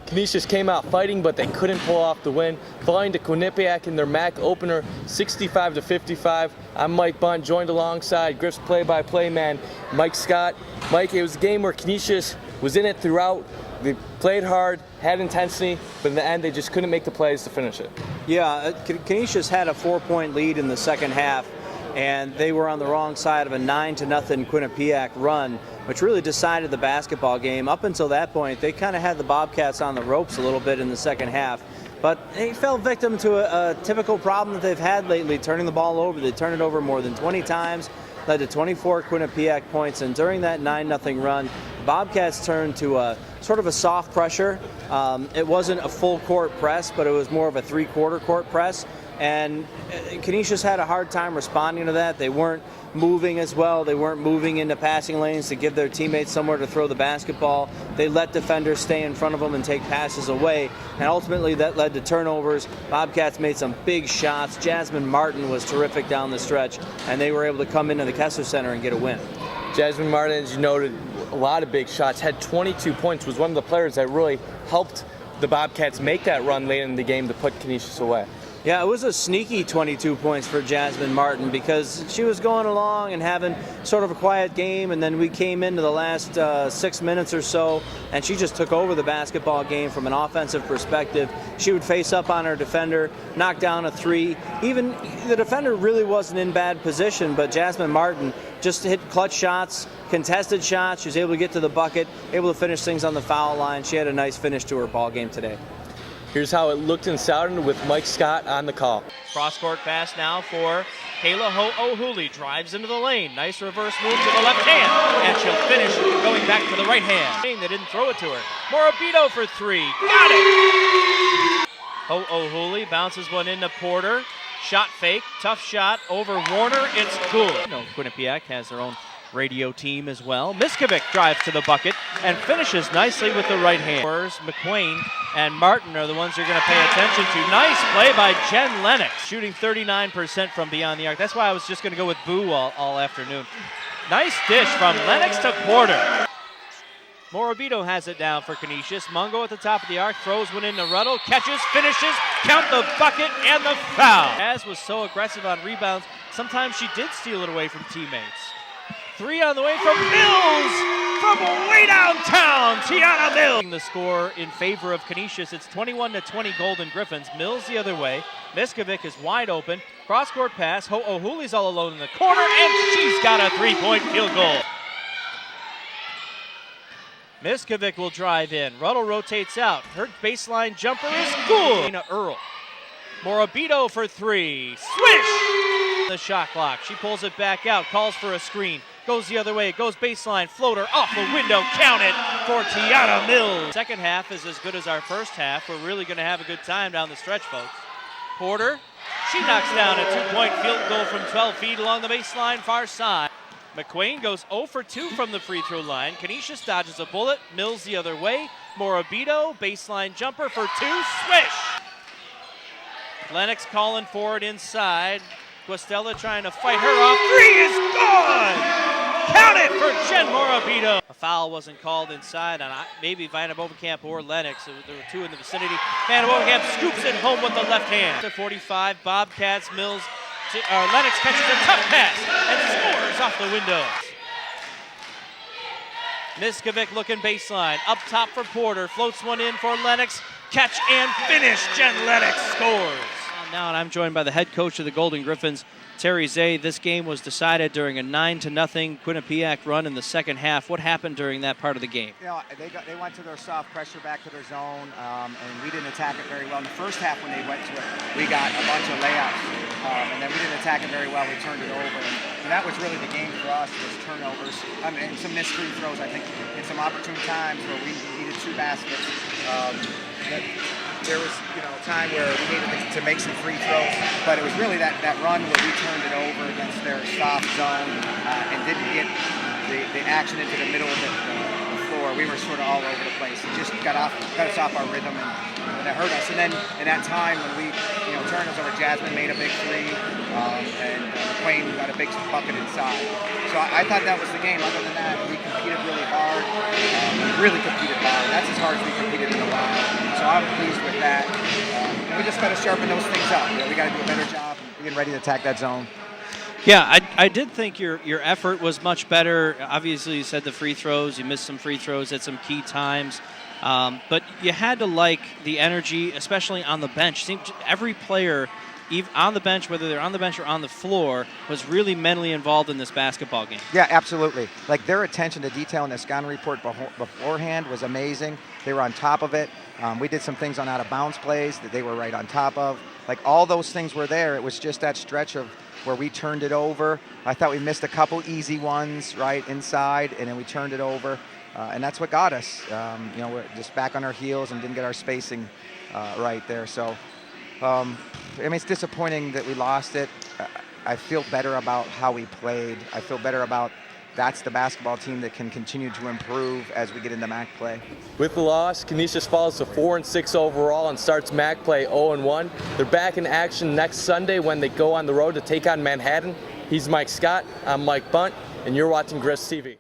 Canisius came out fighting, but they couldn't pull off the win, falling to Quinnipiac in their MAC opener 65-55. I'm Mike Bunt, joined alongside Griff's play-by-play man, Mike Scott. Mike, it was a game where Canisius was in it throughout. They played hard, had intensity, but in the end they just couldn't make the plays to finish it. Yeah, Canisius had a 4-point lead in the second half, and they were on the wrong side of a 9-0 Quinnipiac run, which really decided the basketball game. Up until that point, they kind of had the Bobcats on the ropes a little bit in the second half, but they fell victim to a typical problem that they've had lately, turning the ball over. They turned it over more than 20 times, led to 24 Quinnipiac points, and during that 9-0 run, Bobcats turned to a sort of a soft pressure. It wasn't a full court press, but it was more of a 3/4 court press. And Canisius had a hard time responding to that. They weren't moving as well. They weren't moving into passing lanes to give their teammates somewhere to throw the basketball. They let defenders stay in front of them and take passes away. And ultimately that led to turnovers. Bobcats made some big shots. Jasmine Martin was terrific down the stretch, and they were able to come into the Kessler Center and get a win. Jasmine Martin, as you noted, a lot of big shots, had 22 points, was one of the players that really helped the Bobcats make that run late in the game to put Canisius away. Yeah, it was a sneaky 22 points for Jasmine Martin because she was going along and having sort of a quiet game, and then we came into the last 6 minutes or so, and she just took over the basketball game from an offensive perspective. She would face up on her defender, knock down a three. Even the defender really wasn't in bad position, but Jasmine Martin just hit clutch shots, contested shots. She was able to get to the bucket, able to finish things on the foul line. She had a nice finish to her ball game today. Here's how it looked and sounded with Mike Scott on the call. Cross-court pass now for Kayla Ho'ohuli. Drives into the lane. Nice reverse move to the left hand. And she'll finish going back to the right hand. They didn't throw it to her. Morabito for three. Got it! Ho'ohuli bounces one into Porter. Shot fake. Tough shot over Warner. It's good. Quinnipiac has their own radio team as well. Miskovic drives to the bucket and finishes nicely with the right hand. McQueen and Martin are the ones you're going to pay attention to. Nice play by Jen Lennox, shooting 39% from beyond the arc. That's why I was just going to go with Boo all afternoon. Nice dish from Lennox to Porter. Morabito has it down for Canisius. Mungo at the top of the arc, throws one into Ruddle, catches, finishes, count the bucket and the foul. As was so aggressive on rebounds, sometimes she did steal it away from teammates. Three on the way from Mills from way downtown. Tiana Mills. The score in favor of Canisius. It's 21-20 Golden Griffins. Mills the other way. Miskovic is wide open. Cross-court pass. Ho'ohuli's all alone in the corner, and she's got a three-point field goal. Miskovic will drive in. Ruddle rotates out. Her baseline jumper is good. Earl. Morabito for three. Swish! The shot clock. She pulls it back out. Calls for a screen. Goes the other way, goes baseline, floater off the window, count it for Tiana Mills. Second half is as good as our first half. We're really going to have a good time down the stretch, folks. Porter, she knocks down a two-point field goal from 12 feet along the baseline far side. McQueen goes 0 for 2 from the free throw line. Canisius dodges a bullet, Mills the other way. Morabito, baseline jumper for two, swish! Lennox calling for it inside. Guastella trying to fight her off. Three is gone! Count it for Jen Morabito. A foul wasn't called inside on maybe Vanna Bovenkamp or Lennox. There were two in the vicinity. Vanna Bovenkamp scoops it home with the left hand. To 45, Bobcats, Mills, Lennox catches a tough pass and scores off the window. Miskovic looking baseline. Up top for Porter. Floats one in for Lennox. Catch and finish. Jen Lennox scores. Now, and I'm joined by the head coach of the Golden Griffins, Terry Zay. This game was decided during a 9-0 Quinnipiac run in the second half. What happened during that part of the game? You know, they went to their soft pressure, back to their zone, and we didn't attack it very well. In the first half, when they went to it, we got a bunch of layouts, and then we didn't attack it very well. We turned it over, and that was really the game for us, was turnovers, and some missed free throws, I think, in some opportune times where we needed two baskets. There was, a time where we needed to make some free throws, but it was really that run where we turned it over against their soft zone and didn't get the action into the middle of the floor. We were sort of all over the place. It just got us off our rhythm, and that hurt us. And then in that time when we, turned us over, Jasmine made a big three, and McQueen got a big bucket inside. So I thought that was the game. Other than that, we competed really hard. Really competed hard. That's as hard as we competed in a while. I'm pleased with that. And we just got to sharpen those things up. We got to do a better job being ready to attack that zone. Yeah, I did think your effort was much better. Obviously, you said the free throws. You missed some free throws at some key times. But you had to like the energy, especially on the bench. Seemed every player, even on the bench, whether they're on the bench or on the floor, was really mentally involved in this basketball game. Yeah, absolutely. Like their attention to detail in the scouting report beforehand was amazing. They were on top of it. We did some things on out-of-bounds plays that they were right on top of. Like all those things were there. It was just that stretch of where we turned it over. I thought we missed a couple easy ones right inside, and then we turned it over. And that's what got us. We're just back on our heels and didn't get our spacing right there. So, it's disappointing that we lost it. I feel better about how we played. I feel better about that's the basketball team that can continue to improve as we get into MAC play. With the loss, Canisius falls to 4-6 overall and starts MAC play 0-1. They're back in action next Sunday when they go on the road to take on Manhattan. He's Mike Scott. I'm Mike Bunt, and you're watching Griffs TV.